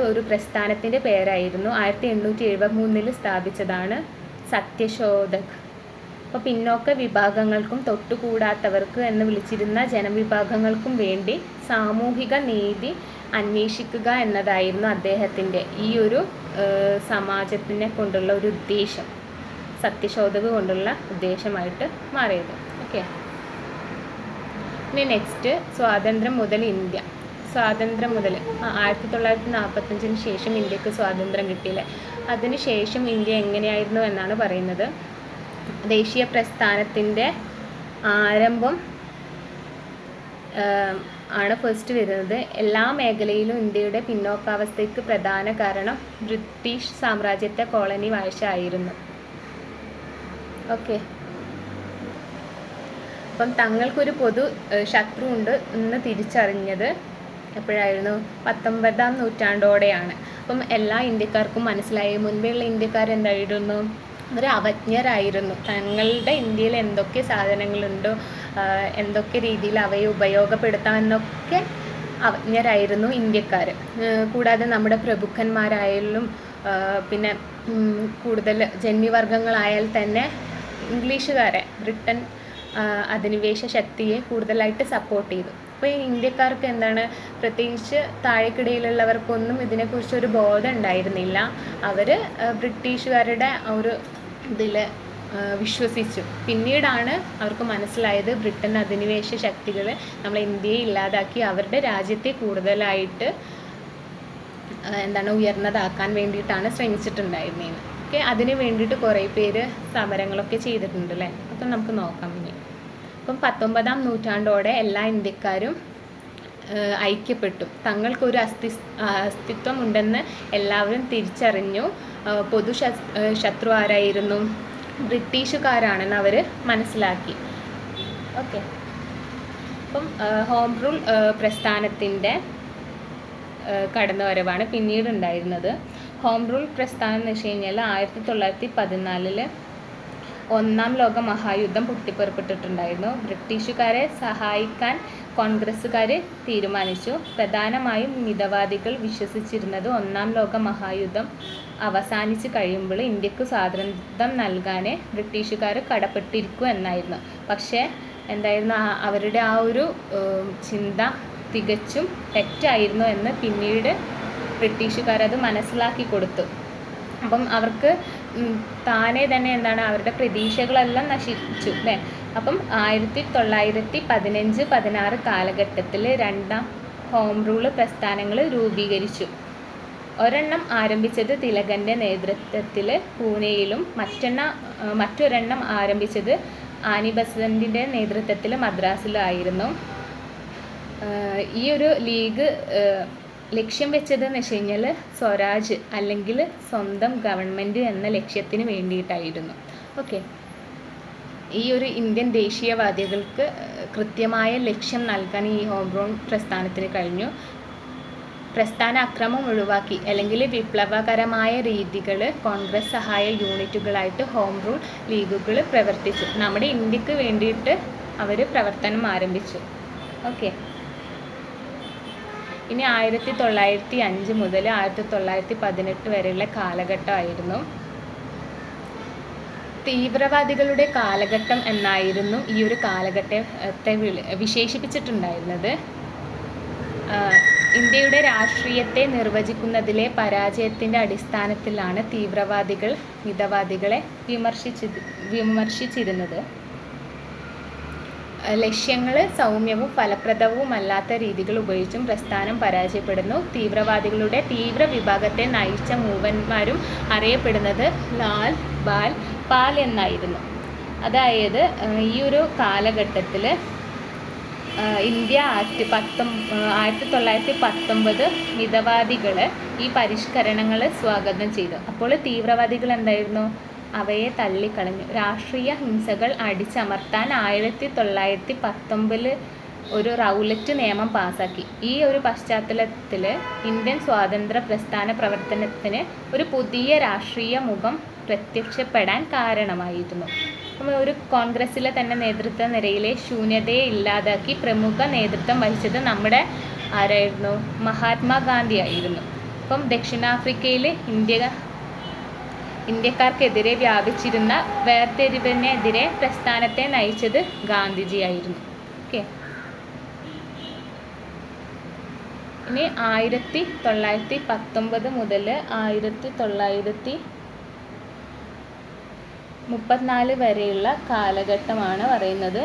ഒരു പ്രസ്ഥാനത്തിൻ്റെ പേരായിരുന്നു 1873 സ്ഥാപിച്ചതാണ് സത്യശോധക്. അപ്പോൾ പിന്നോക്ക വിഭാഗങ്ങൾക്കും തൊട്ടുകൂടാത്തവർക്ക് എന്ന് വിളിച്ചിരുന്ന ജനവിഭാഗങ്ങൾക്കും വേണ്ടി സാമൂഹിക നീതി അന്വേഷിക്കുക എന്നതായിരുന്നു അദ്ദേഹത്തിൻ്റെ ഈ ഒരു സമാജത്തിനെ കൊണ്ടുള്ള ഒരു ഉദ്ദേശം, സത്യശോധക കൊണ്ടുള്ള ഉദ്ദേശമായിട്ട് മാറിയത്. ഓക്കെ, ഇനി നെക്സ്റ്റ് സ്വാതന്ത്ര്യം മുതൽ ഇന്ത്യ. സ്വാതന്ത്ര്യം മുതൽ 1945 ശേഷം ഇന്ത്യക്ക് സ്വാതന്ത്ര്യം കിട്ടിയില്ലേ, അതിന് ശേഷം ഇന്ത്യ എങ്ങനെയായിരുന്നു എന്നാണ് പറയുന്നത്. ദേശീയ പ്രസ്ഥാനത്തിൻ്റെ ആരംഭം ആണ് ഫസ്റ്റ് വരുന്നത്. എല്ലാ മേഖലയിലും ഇന്ത്യയുടെ പിന്നോക്കാവസ്ഥയ്ക്ക് പ്രധാന കാരണം ബ്രിട്ടീഷ് സാമ്രാജ്യത്തെ കോളനി വാഴ്ച ആയിരുന്നു. ഓക്കെ, അപ്പം തങ്ങൾക്കൊരു പൊതു ശത്രു ഉണ്ട് എന്ന് തിരിച്ചറിഞ്ഞത് എപ്പോഴായിരുന്നു? 19ാം നൂറ്റാണ്ടോടെയാണ്. അപ്പം എല്ലാ ഇന്ത്യക്കാർക്കും മനസ്സിലായി, മുൻപുള്ള ഇന്ത്യക്കാരെന്തായിരുന്നു? അവർ അവജ്ഞരായിരുന്നു. തങ്ങളുടെ ഇന്ത്യയിൽ എന്തൊക്കെ സാധനങ്ങളുണ്ടോ, എന്തൊക്കെ രീതിയിൽ അവയെ ഉപയോഗപ്പെടുത്താമെന്നൊക്കെ അവജ്ഞരായിരുന്നു ഇന്ത്യക്കാർ. കൂടാതെ നമ്മുടെ പ്രഭുക്കന്മാരായാലും പിന്നെ കൂടുതൽ ജന്മിവർഗങ്ങളായാൽ തന്നെ ഇംഗ്ലീഷുകാരെ, ബ്രിട്ടൻ അധിനിവേശ ശക്തിയെ കൂടുതലായിട്ട് സപ്പോർട്ട് ചെയ്തു. അപ്പോൾ ഈ ഇന്ത്യക്കാർക്ക് എന്താണ്, പ്രത്യേകിച്ച് താഴേക്കിടയിലുള്ളവർക്കൊന്നും ഇതിനെക്കുറിച്ചൊരു ബോധം ഉണ്ടായിരുന്നില്ല. അവർ ബ്രിട്ടീഷുകാരുടെ ഒരു ഇതിൽ വിശ്വസിച്ചു. പിന്നീടാണ് അവർക്ക് മനസ്സിലായത് ബ്രിട്ടൻ അധിനിവേശ ശക്തികൾ നമ്മളെ ഇന്ത്യയെ ഇല്ലാതാക്കി അവരുടെ രാജ്യത്തെ കൂടുതലായിട്ട് ഉയർന്നതാക്കാൻ വേണ്ടിയിട്ടാണ് ശ്രമിച്ചിട്ടുണ്ടായിരുന്നത്. ഓക്കെ, അതിന് വേണ്ടിയിട്ട് കുറേ പേര് സമരങ്ങളൊക്കെ ചെയ്തിട്ടുണ്ട് അല്ലേ. അപ്പം നമുക്ക് നോക്കാം ഇനി. അപ്പം 19ാം നൂറ്റാണ്ടോടെ എല്ലാ ഇന്ത്യക്കാരും ഐക്യപ്പെട്ടു. തങ്ങൾക്കൊരു അസ്തിത്വം ഉണ്ടെന്ന് എല്ലാവരും തിരിച്ചറിഞ്ഞു. പൊതു ശത്രു ആരായിരുന്നു? ബ്രിട്ടീഷുകാരാണെന്ന് അവർ മനസ്സിലാക്കി. ഓക്കെ, അപ്പം ഹോം റൂൾ പ്രസ്ഥാനത്തിൻ്റെ കടന്നുവരവാണ് പിന്നീട് ഉണ്ടായിരുന്നത്. ഹോം റൂൾ പ്രസ്ഥാനം എന്ന് വെച്ച് കഴിഞ്ഞാൽ 1914 ഒന്നാം ലോക മഹായുദ്ധം പൊട്ടിപ്പുറപ്പെട്ടിട്ടുണ്ടായിരുന്നു. ബ്രിട്ടീഷുകാരെ സഹായിക്കാൻ കോൺഗ്രസ്സുകാർ തീരുമാനിച്ചു. പ്രധാനമായും മിതവാദികൾ വിശ്വസിച്ചിരുന്നത് ഒന്നാം ലോക മഹായുദ്ധം അവസാനിച്ച് കഴിയുമ്പോൾ ഇന്ത്യക്ക് സ്വാതന്ത്ര്യം നൽകാൻ ബ്രിട്ടീഷുകാർ കടപ്പെട്ടിരിക്കും എന്നായിരുന്നു. പക്ഷേ എന്തായിരുന്നു, അവരുടെ ആ ഒരു ചിന്ത തികച്ചും തെറ്റായിരുന്നു എന്ന് പിന്നീട് ബ്രിട്ടീഷുകാരത് മനസ്സിലാക്കി കൊടുത്തു. അപ്പം അവർക്ക് താനേ തന്നെ അവരുടെ പ്രതീക്ഷകളെല്ലാം നശിച്ചു അല്ലേ. അപ്പം 1915-16 കാലഘട്ടത്തിൽ രണ്ടാം ഹോം റൂൾ പ്രസ്ഥാനങ്ങൾ രൂപീകരിച്ചു. ഒരെണ്ണം ആരംഭിച്ചത് തിലകൻ്റെ നേതൃത്വത്തിൽ പൂനെയിലും മറ്റൊരെണ്ണം ആരംഭിച്ചത് ആനി ബസന്റിൻ്റെ നേതൃത്വത്തിൽ മദ്രാസിലായിരുന്നു. ഈ ഒരു ലീഗ് ലക്ഷ്യം വെച്ചതെന്ന് വെച്ച് കഴിഞ്ഞാൽ സ്വരാജ് അല്ലെങ്കിൽ സ്വന്തം ഗവൺമെൻറ് എന്ന ലക്ഷ്യത്തിന് വേണ്ടിയിട്ടായിരുന്നു. ഓക്കെ, ഈ ഒരു ഇന്ത്യൻ ദേശീയവാദികൾക്ക് കൃത്യമായ ലക്ഷ്യം നൽകാൻ ഈ ഹോം റൂൾ പ്രസ്ഥാനത്തിന് കഴിഞ്ഞു. പ്രസ്ഥാന അക്രമം ഒഴിവാക്കി അല്ലെങ്കിൽ വിപ്ലവകരമായ രീതികൾ കോൺഗ്രസ് സഹായ യൂണിറ്റുകളായിട്ട് ഹോം റൂൾ ലീഗുകൾ പ്രവർത്തിച്ചു. നമ്മുടെ ഇന്ത്യക്ക് വേണ്ടിയിട്ട് അവർ പ്രവർത്തനം ആരംഭിച്ചു. ഓക്കെ, ഇനി 1905 മുതൽ 1918 വരെയുള്ള കാലഘട്ടമായിരുന്നു തീവ്രവാദികളുടെ കാലഘട്ടം എന്നായിരുന്നു ഈ ഒരു കാലഘട്ടത്തെ വിശേഷിപ്പിച്ചിട്ടുണ്ടായിരുന്നത്. ഇന്ത്യയുടെ രാഷ്ട്രീയത്തെ നിർവചിക്കുന്നതിലെ പരാജയത്തിൻ്റെ അടിസ്ഥാനത്തിലാണ് തീവ്രവാദികൾ മിതവാദികളെ വിമർശിച്ചിരുന്നത്. ലക്ഷ്യങ്ങൾ സൗമ്യവും ഫലപ്രദവുമല്ലാത്ത രീതികൾ ഉപയോഗിച്ചും പ്രസ്ഥാനം പരാജയപ്പെടുന്നു. തീവ്രവാദികളുടെ തീവ്ര വിഭാഗത്തെ നയിച്ച മൂവന്മാരും അറിയപ്പെടുന്നത് ലാൽ, ബാൽ, പാൽ എന്നായിരുന്നു. അതായത് ഈ ഒരു കാലഘട്ടത്തിൽ ഇന്ത്യ ആക്ട് 1919 മിതവാദികൾ ഈ പരിഷ്കരണങ്ങൾ സ്വാഗതം ചെയ്തു. അപ്പോൾ തീവ്രവാദികൾ എന്തായിരുന്നു? അവയെ തള്ളിക്കളഞ്ഞു. രാഷ്ട്രീയ ഹിംസകൾ അടിച്ചമർത്താൻ 1919 ഒരു റൗലറ്റ് നിയമം പാസാക്കി. ഈ ഒരു പശ്ചാത്തലത്തിൽ ഇന്ത്യൻ സ്വാതന്ത്ര്യ പ്രസ്ഥാന പ്രവർത്തനത്തിന് ഒരു പുതിയ രാഷ്ട്രീയ മുഖം പ്രത്യക്ഷപ്പെടാൻ കാരണമായിരുന്നു. ഒരു കോൺഗ്രസ്സിലെ തന്നെ നേതൃത്വ നിരയിലെ ശൂന്യതയെ ഇല്ലാതാക്കി പ്രമുഖ നേതൃത്വം വഹിച്ചത് നമ്മുടെ ആരായിരുന്നു? മഹാത്മാഗാന്ധി ആയിരുന്നു. അപ്പം ദക്ഷിണാഫ്രിക്കയിൽ ഇന്ത്യക്കാർക്കെതിരെ വ്യാപിച്ചിരുന്ന വേർതിരിവിനെതിരെ പ്രസ്ഥാനത്തെ നയിച്ചത് ഗാന്ധിജി ആയിരുന്നു. ഓക്കെ, ഇനി 1919 മുതൽ 1934 വരെയുള്ള കാലഘട്ടമാണ് പറയുന്നത്.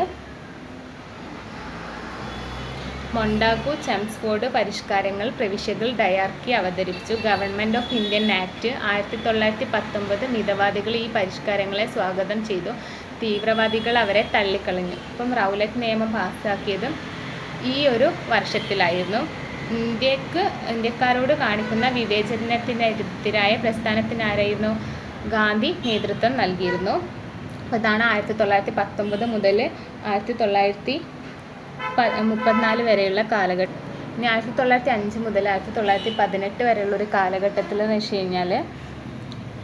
മൊണ്ടാക്കു ചെംസ്ഫോർഡ് പരിഷ്കാരങ്ങൾ പ്രവിശ്യകൾ ഡയാർക്കി അവതരിപ്പിച്ചു. ഗവൺമെൻറ് ഓഫ് ഇന്ത്യൻ ആക്ട് 1919 മിതവാദികൾ ഈ പരിഷ്കാരങ്ങളെ സ്വാഗതം ചെയ്തു. തീവ്രവാദികൾ അവരെ തള്ളിക്കളഞ്ഞു. ഇപ്പം റൗലറ്റ് നിയമം പാസ്സാക്കിയതും ഈ ഒരു വർഷത്തിലായിരുന്നു. ഇന്ത്യക്കാരോട് കാണിക്കുന്ന വിവേചനത്തിനെതിരായ പ്രസ്ഥാനത്തിനാരായിരുന്നു? ഗാന്ധി നേതൃത്വം നൽകിയിരുന്നു. അപ്പോൾ ഇതാണ് 1919 മുതൽ 1934 വരെയുള്ള കാലഘട്ടം. ഇനി 1905 മുതൽ 1918 വരെയുള്ളൊരു കാലഘട്ടത്തിൽ എന്ന് വെച്ച് കഴിഞ്ഞാൽ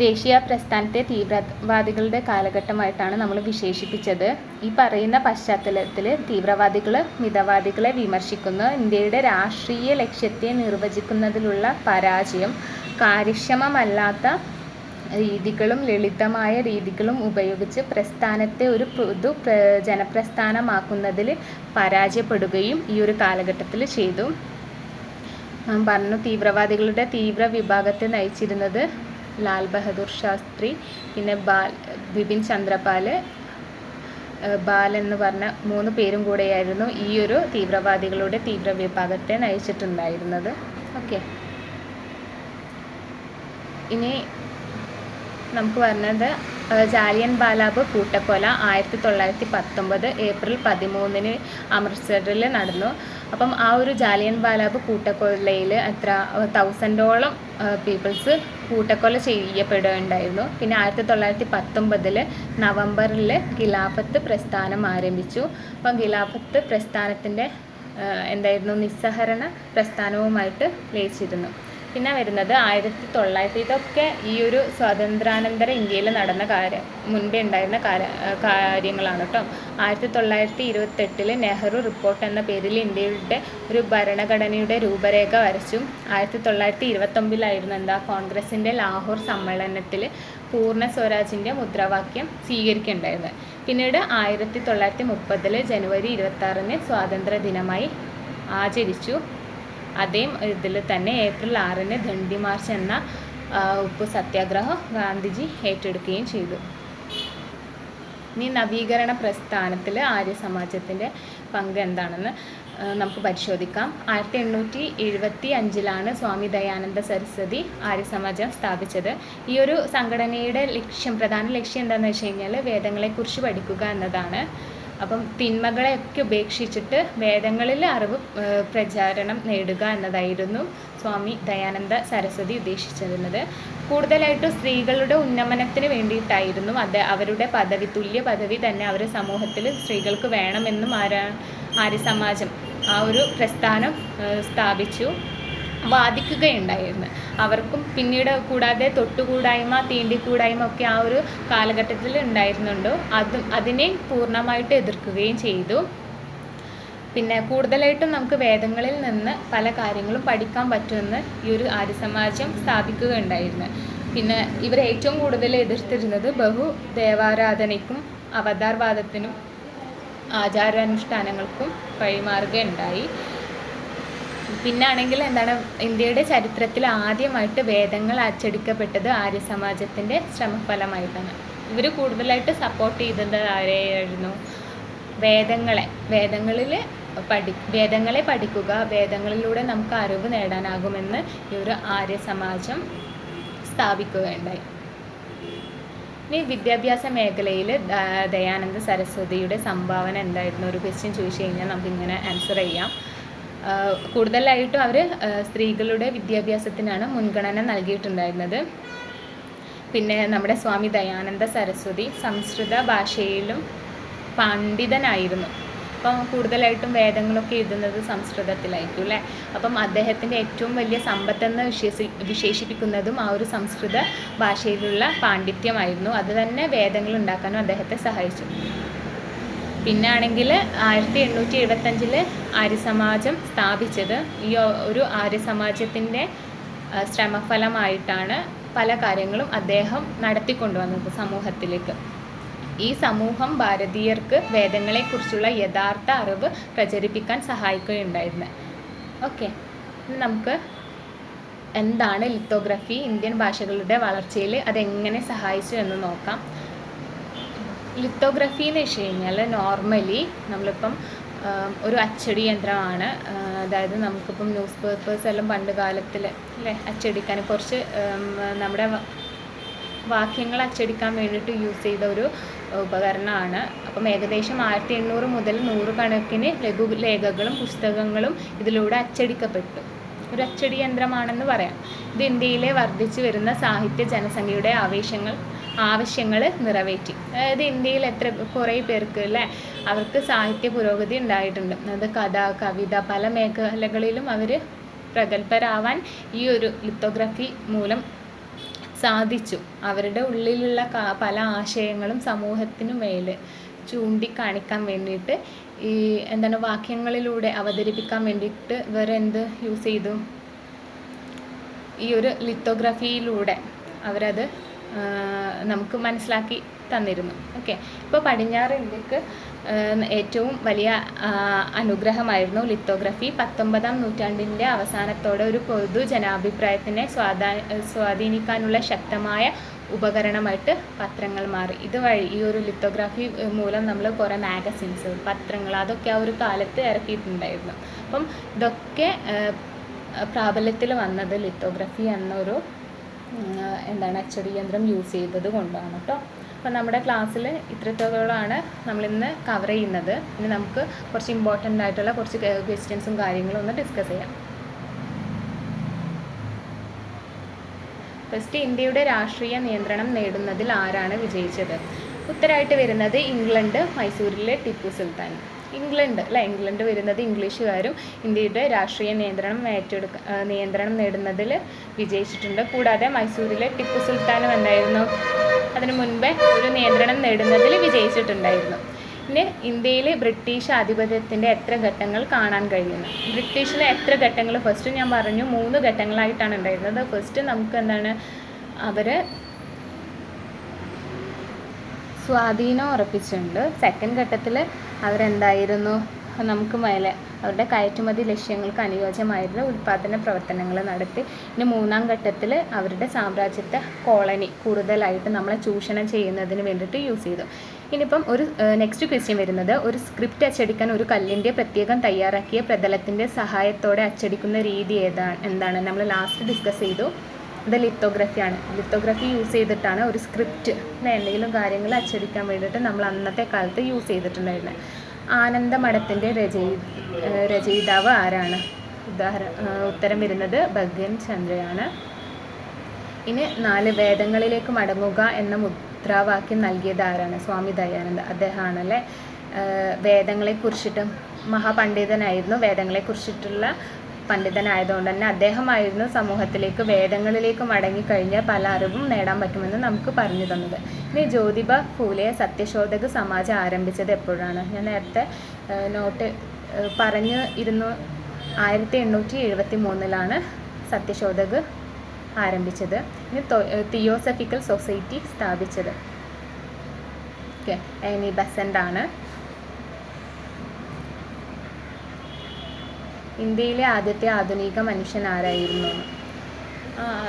ദേശീയ പ്രസ്ഥാനത്തെ തീവ്രവാദികളുടെ കാലഘട്ടമായിട്ടാണ് നമ്മൾ വിശേഷിപ്പിച്ചത്. ഈ പറയുന്ന പശ്ചാത്തലത്തിൽ തീവ്രവാദികൾ മിതവാദികളെ വിമർശിക്കുന്നു. ഇന്ത്യയുടെ രാഷ്ട്രീയ ലക്ഷ്യത്തെ നിർവചിക്കുന്നതിലുള്ള പരാജയം, കാര്യക്ഷമമല്ലാത്ത രീതികളും ലളിതമായ രീതികളും ഉപയോഗിച്ച് പ്രസ്ഥാനത്തെ ഒരു പൊതു ജനപ്രസ്ഥാനമാക്കുന്നതിൽ പരാജയപ്പെടുകയും ഈ ഒരു കാലഘട്ടത്തിൽ ചെയ്തു. പറഞ്ഞു, തീവ്രവാദികളുടെ തീവ്ര വിഭാഗത്തെ നയിച്ചിരുന്നത് ലാൽ ബഹദൂർ ശാസ്ത്രി, പിന്നെ ബിപിൻ ചന്ദ്രപാൽ, ബാൽ എന്ന് പറഞ്ഞ 3 പേരും കൂടെയായിരുന്നു ഈ ഒരു തീവ്രവാദികളുടെ തീവ്ര വിഭാഗത്തെ നയിച്ചിട്ടുണ്ടായിരുന്നത്. ഓക്കെ, ഇനി നമുക്ക് പറഞ്ഞത് ജാലിയൻ വാലാബാഗ് കൂട്ടക്കൊല 1919 ഏപ്രിൽ 13 അമൃത്സറിൽ നടന്നു. അപ്പം ആ ഒരു ജാലിയൻ വാലാബാഗ് കൂട്ടക്കൊലയിൽ 1000ഓളം പീപ്പിൾസ് കൂട്ടക്കൊല ചെയ്യപ്പെടുകയുണ്ടായിരുന്നു. പിന്നെ 1919 നവംബറിൽ ഖിലാഫത്ത് പ്രസ്ഥാനം ആരംഭിച്ചു. അപ്പം ഖിലാഫത്ത് പ്രസ്ഥാനത്തിൻ്റെ എന്തായിരുന്നു? നിസ്സഹരണ പ്രസ്ഥാനവുമായിട്ട് ലയിച്ചിരുന്നു. പിന്നെ വരുന്നത് 1900, ഇതൊക്കെ ഈ ഒരു സ്വാതന്ത്ര്യാനന്തര ഇന്ത്യയിൽ നടന്ന മുൻപേ ഉണ്ടായിരുന്ന കാര്യങ്ങളാണ് കേട്ടോ. 1928 നെഹ്റു റിപ്പോർട്ട് എന്ന പേരിൽ ഇന്ത്യയുടെ ഒരു ഭരണഘടനയുടെ രൂപരേഖ വരച്ചു. 1929 എന്താ? കോൺഗ്രസിൻ്റെ ലാഹോർ സമ്മേളനത്തിൽ പൂർണ്ണ സ്വരാജിൻ്റെ മുദ്രാവാക്യം സ്വീകരിക്കുകയുണ്ടായിരുന്നു. പിന്നീട് 1930 ജനുവരി 26 സ്വാതന്ത്ര്യ ദിനമായി ആചരിച്ചു. അതേ ഇതിൽ തന്നെ ഏപ്രിൽ 6 ദണ്ഡി മാർച്ച് എന്ന ഉപ്പ് സത്യാഗ്രഹം ഗാന്ധിജി ഏറ്റെടുക്കുകയും ചെയ്തു. ഇനി നവീകരണ പ്രസ്ഥാനത്തിൽ ആര്യ സമാജത്തിൻ്റെ പങ്ക് എന്താണെന്ന് നമുക്ക് പരിശോധിക്കാം. 1875 സ്വാമി ദയാനന്ദ സരസ്വതി ആര്യ സമാജം സ്ഥാപിച്ചത്. ഈ ഒരു സംഘടനയുടെ പ്രധാന ലക്ഷ്യം എന്താണെന്ന് വെച്ച് കഴിഞ്ഞാൽ വേദങ്ങളെക്കുറിച്ച് പഠിക്കുക എന്നതാണ്. അപ്പം തിന്മകളെയൊക്കെ ഉപേക്ഷിച്ചിട്ട് വേദങ്ങളിൽ അറിവ് പ്രചാരണം നേടുക എന്നതായിരുന്നു സ്വാമി ദയാനന്ദ സരസ്വതി ഉദ്ദേശിച്ചിരുന്നത്. കൂടുതലായിട്ടും സ്ത്രീകളുടെ ഉന്നമനത്തിന് വേണ്ടിയിട്ടായിരുന്നു അവരുടെ തുല്യ പദവി തന്നെ അവർ സമൂഹത്തിൽ സ്ത്രീകൾക്ക് വേണമെന്നും ആര്യസമാജം ആ ഒരു പ്രസ്ഥാനം സ്ഥാപിച്ചു, വാദിക്കുകയുണ്ടായിരുന്നു. അവർക്കും പിന്നീട് കൂടാതെ തൊട്ടുകൂടായ്മ, തീണ്ടിക്കൂടായ്മ ഒക്കെ ആ ഒരു കാലഘട്ടത്തിൽ ഉണ്ടായിരുന്നുണ്ട്. അതിനെ പൂർണ്ണമായിട്ട് എതിർക്കുകയും ചെയ്തു. പിന്നെ കൂടുതലായിട്ടും നമുക്ക് വേദങ്ങളിൽ നിന്ന് പല കാര്യങ്ങളും പഠിക്കാൻ പറ്റുമെന്ന് ഈ ഒരു ആര്യസമാജം സ്ഥാപിക്കുകയുണ്ടായിരുന്നു. പിന്നെ ഇവർ ഏറ്റവും കൂടുതൽ എതിർത്തിരുന്നത് ബഹുദേവാരാധനയ്ക്കും അവതാർവാദത്തിനും ആചാരാനുഷ്ഠാനങ്ങൾക്കും വഴിമാറുകയുണ്ടായി. പിന്നാണെങ്കിൽ എന്താണ്, ഇന്ത്യയുടെ ചരിത്രത്തിൽ ആദ്യമായിട്ട് വേദങ്ങൾ അച്ചടിക്കപ്പെട്ടത് ആര്യസമാജത്തിൻ്റെ ശ്രമഫലമായിട്ടാണ്. ഇവർ കൂടുതലായിട്ട് സപ്പോർട്ട് ചെയ്തത് ആരെയായിരുന്നു? വേദങ്ങളെ പഠിക്കുക, വേദങ്ങളിലൂടെ നമുക്ക് അറിവ് നേടാനാകുമെന്ന് ഈ ഒരു ആര്യസമാജം സ്ഥാപിക്കുകയുണ്ടായി. ഇനി വിദ്യാഭ്യാസ മേഖലയിൽ ദയാനന്ദ സരസ്വതിയുടെ സംഭാവന എന്തായിരുന്നു? ഒരു ക്വസ്റ്റ്യൻ ചോദിച്ചു കഴിഞ്ഞാൽ നമുക്കിങ്ങനെ ആൻസർ ചെയ്യാം. കൂടുതലായിട്ടും അവർ സ്ത്രീകളുടെ വിദ്യാഭ്യാസത്തിനാണ് മുൻഗണന നൽകിയിട്ടുണ്ടായിരുന്നത്. പിന്നെ നമ്മുടെ സ്വാമി ദയാനന്ദ സരസ്വതി സംസ്കൃത ഭാഷയിലും പണ്ഡിതനായിരുന്നു. അപ്പം കൂടുതലായിട്ടും വേദങ്ങളൊക്കെ എഴുതുന്നത് സംസ്കൃതത്തിലായിരിക്കും അല്ലേ. അപ്പം അദ്ദേഹത്തിൻ്റെ ഏറ്റവും വലിയ സമ്പത്തെന്ന് വിശേഷിപ്പിക്കുന്നതും ആ ഒരു സംസ്കൃത ഭാഷയിലുള്ള പാണ്ഡിത്യമായിരുന്നു. അത് തന്നെ വേദങ്ങൾ ഉണ്ടാക്കാനും അദ്ദേഹത്തെ സഹായിച്ചു. പിന്നെ ആണെങ്കിൽ 1875 ആര്യസമാജം സ്ഥാപിച്ചത് ഈ ഒരു ആര്യസമാജത്തിൻ്റെ ശ്രമഫലമായിട്ടാണ് പല കാര്യങ്ങളും അദ്ദേഹം നടത്തിക്കൊണ്ടുവന്നത് സമൂഹത്തിലേക്ക്. ഈ സമൂഹം ഭാരതീയർക്ക് വേദങ്ങളെക്കുറിച്ചുള്ള യഥാർത്ഥ അറിവ് പ്രചരിപ്പിക്കാൻ സഹായിക്കുകയുണ്ടായിരുന്നു. ഓക്കെ, നമുക്ക് എന്താണ് ലിത്തോഗ്രഫി ഇന്ത്യൻ ഭാഷകളുടെ വളർച്ചയിൽ അതെങ്ങനെ സഹായിച്ചു എന്ന് നോക്കാം. ലിത്തോഗ്രഫി എന്ന് വെച്ച് കഴിഞ്ഞാൽ നോർമലി നമ്മളിപ്പം ഒരു അച്ചടി യന്ത്രമാണ്. അതായത് നമുക്കിപ്പം ന്യൂസ് പേപ്പേഴ്സ് എല്ലാം പണ്ട് കാലത്തിൽ അല്ലേ അച്ചടിക്കാൻ കുറച്ച് നമ്മുടെ വാക്യങ്ങൾ അച്ചടിക്കാൻ വേണ്ടിയിട്ട് യൂസ് ചെയ്ത ഒരു ഉപകരണമാണ്. അപ്പം ഏകദേശം 1800 മുതൽ 100 കണക്കിന് ലഘുലേഖകളും പുസ്തകങ്ങളും ഇതിലൂടെ അച്ചടിക്കപ്പെട്ടു. ഒരു അച്ചടി യന്ത്രമാണെന്ന് പറയാം. ഇത് ഇന്ത്യയിലെ വർദ്ധിച്ചു വരുന്ന സാഹിത്യ ജനസംഖ്യയുടെ ആവശ്യങ്ങൾ നിറവേറ്റി. അതായത് ഇന്ത്യയിൽ കുറേ പേർക്ക് അല്ലേ അവർക്ക് സാഹിത്യ പുരോഗതി ഉണ്ടായിട്ടുണ്ട്. അത് കഥ, കവിത, പല മേഖലകളിലും അവർ പ്രഗത്ഭരാവാൻ ഈ ഒരു ലിത്തോഗ്രഫി മൂലം സാധിച്ചു. അവരുടെ ഉള്ളിലുള്ള പല ആശയങ്ങളും സമൂഹത്തിനു മേൽ ചൂണ്ടിക്കാണിക്കാൻ വേണ്ടിയിട്ട് ഈ എന്താണ് വാക്യങ്ങളിലൂടെ അവതരിപ്പിക്കാൻ വേണ്ടിയിട്ട് ഇവരെന്ത് യൂസ് ചെയ്തു? ഈ ഒരു ലിത്തോഗ്രഫിയിലൂടെ അവരത് നമുക്ക് മനസ്സിലാക്കി തന്നിരുന്നു. ഓക്കെ, ഇപ്പോൾ പടിഞ്ഞാറ് ഇന്ത്യക്ക് ഏറ്റവും വലിയ അനുഗ്രഹമായിരുന്നു ലിത്തോഗ്രഫി. 19-ാം നൂറ്റാണ്ടിൻ്റെ അവസാനത്തോടെ ഒരു പൊതു ജനാഭിപ്രായത്തിനെ സ്വാധീനിക്കാനുള്ള ശക്തമായ ഉപകരണമായിട്ട് പത്രങ്ങൾ മാറി. ഇതുവഴി ഈ ഒരു ലിത്തോഗ്രഫി മൂലം നമ്മൾ കുറേ മാഗസിൻസ്, പത്രങ്ങൾ അതൊക്കെ ആ ഒരു കാലത്ത് ഇറക്കിയിട്ടുണ്ടായിരുന്നു. അപ്പം ഇതൊക്കെ പ്രാബല്യത്തിൽ വന്നത് ലിത്തോഗ്രഫി എന്നൊരു അച്ചടി യന്ത്രം യൂസ് ചെയ്തത് കൊണ്ടാണ് കേട്ടോ. അപ്പോൾ നമ്മുടെ ക്ലാസ്സിൽ ഇത്രത്തോളമാണ് നമ്മളിന്ന് കവർ ചെയ്യുന്നത്. ഇനി നമുക്ക് കുറച്ച് ഇമ്പോർട്ടൻ്റ് ആയിട്ടുള്ള കുറച്ച് ക്വസ്റ്റ്യൻസും കാര്യങ്ങളും ഒന്ന് ഡിസ്കസ് ചെയ്യാം. ഫസ്റ്റ്, ഇന്ത്യയുടെ രാഷ്ട്രീയ നിയന്ത്രണം നേടുന്നതിൽ ആരാണ് വിജയിച്ചത്? ഉത്തരമായിട്ട് വരുന്നത് ഇംഗ്ലണ്ട്, മൈസൂരിലെ ടിപ്പു സുൽത്താൻ. ഇംഗ്ലണ്ട് വരുന്നത് ഇംഗ്ലീഷുകാരും ഇന്ത്യയുടെ രാഷ്ട്രീയ നിയന്ത്രണം നേടുന്നതിൽ വിജയിച്ചിട്ടുണ്ട്. കൂടാതെ മൈസൂരിലെ ടിപ്പു സുൽത്താനും എന്തായിരുന്നു? അതിനു മുൻപേ ഒരു നിയന്ത്രണം നേടുന്നതിൽ വിജയിച്ചിട്ടുണ്ടായിരുന്നു. പിന്നെ ഇന്ത്യയിൽ ബ്രിട്ടീഷ് ആധിപത്യത്തിൻ്റെ എത്ര ഘട്ടങ്ങൾ കാണാൻ കഴിയുന്നു? ബ്രിട്ടീഷിലെ എത്ര ഘട്ടങ്ങൾ? ഫസ്റ്റ് ഞാൻ പറഞ്ഞു 3 ഘട്ടങ്ങളായിട്ടാണ് ഉണ്ടായിരുന്നത്. ഫസ്റ്റ് നമുക്ക് അവർ സ്വാധീനം ഉറപ്പിച്ചിട്ടുണ്ട്. സെക്കൻഡ് ഘട്ടത്തിൽ അവരെന്തായിരുന്നു? നമുക്ക് മേലെ അവരുടെ കയറ്റുമതി ലക്ഷ്യങ്ങൾക്ക് അനുയോജ്യമായിരുന്ന ഉൽപ്പാദന പ്രവർത്തനങ്ങൾ നടത്തി. ഇനി 3-ാം ഘട്ടത്തിൽ അവരുടെ സാമ്രാജ്യത്തെ കോളനി കൂടുതലായിട്ട് നമ്മളെ ചൂഷണം ചെയ്യുന്നതിന് വേണ്ടിയിട്ട് യൂസ് ചെയ്തു. ഇനിയിപ്പം നെക്സ്റ്റ് ക്വസ്റ്റ്യൻ വരുന്നത്, ഒരു സ്ക്രിപ്റ്റ് അച്ചടിക്കാൻ ഒരു കല്ലിൻ്റെ പ്രത്യേകം തയ്യാറാക്കിയ പ്രതലത്തിൻ്റെ സഹായത്തോടെ അച്ചടിക്കുന്ന രീതി എന്താണ്? നമ്മൾ ലാസ്റ്റ് ഡിസ്കസ് ചെയ്തു. ഇത് ലിത്തോഗ്രഫിയാണ്. ലിത്തോഗ്രഫി യൂസ് ചെയ്തിട്ടാണ് ഒരു സ്ക്രിപ്റ്റ് എന്തെങ്കിലും കാര്യങ്ങൾ അച്ചടിക്കാൻ വേണ്ടിയിട്ട് നമ്മൾ അന്നത്തെ കാലത്ത് യൂസ് ചെയ്തിട്ടുണ്ടായിരുന്നത്. ആനന്ദമഠത്തിൻ്റെ രചയിതാവ് ആരാണ്? ഉത്തരം വരുന്നത് ബങ്കിം ചന്ദ്രയാണ്. ഇനി 4, വേദങ്ങളിലേക്ക് മടങ്ങുക എന്ന മുദ്രാവാക്യം നൽകിയത് ആരാണ്? സ്വാമി ദയാനന്ദ. അദ്ദേഹമാണല്ലേ വേദങ്ങളെക്കുറിച്ചിട്ട് മഹാപണ്ഡിതനായിരുന്നു. വേദങ്ങളെക്കുറിച്ചിട്ടുള്ള പണ്ഡിതനായതുകൊണ്ട് തന്നെ അദ്ദേഹമായിരുന്നു സമൂഹത്തിലേക്ക് വേദങ്ങളിലേക്ക് മടങ്ങിക്കഴിഞ്ഞാൽ പല അറിവും നേടാൻ പറ്റുമെന്ന് നമുക്ക് പറഞ്ഞു തന്നത്. ഇനി ജ്യോതിബ ഫൂലെ സത്യശോധക സമാജം ആരംഭിച്ചത് എപ്പോഴാണ്? ഞാൻ നേരത്തെ നോട്ട് പറഞ്ഞു ഇരുന്നു. 1873 സത്യശോധക് ആരംഭിച്ചത്. ഇനി തിയോസഫിക്കൽ സൊസൈറ്റി സ്ഥാപിച്ചത് എനി ബസൻ്റ് ആണ്. ഇന്ത്യയിലെ ആദ്യത്തെ ആധുനിക മനുഷ്യൻ ആരായിരുന്നു?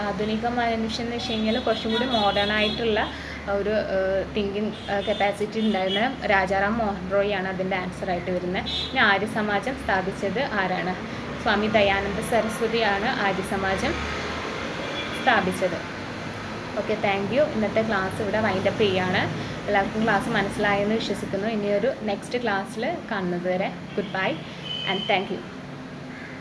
ആധുനിക മനുഷ്യൻ എന്ന് വെച്ച് കഴിഞ്ഞാൽ കുറച്ചും കൂടി മോഡേൺ ആയിട്ടുള്ള ഒരു തിങ്കിങ് കപ്പാസിറ്റി ഉണ്ടായിരുന്ന രാജാറാം മോഹൻ റോയ് ആണ് അതിൻ്റെ ആൻസറായിട്ട് വരുന്നത്. ഇനി ആര്യസമാജം സ്ഥാപിച്ചത് ആരാണ്? സ്വാമി ദയാനന്ദ സരസ്വതിയാണ് ആര്യസമാജം സ്ഥാപിച്ചത്. Okay, thank you. ഇന്നത്തെ ക്ലാസ് ഇവിടെ വൈൻഡപ്പ് ചെയ്യാണ്. എല്ലാവർക്കും ക്ലാസ് മനസ്സിലായെന്ന് വിശ്വസിക്കുന്നു. ഇനിയൊരു നെക്സ്റ്റ് ക്ലാസ്സിൽ കാണുന്നത് വരെ good bye and thank you.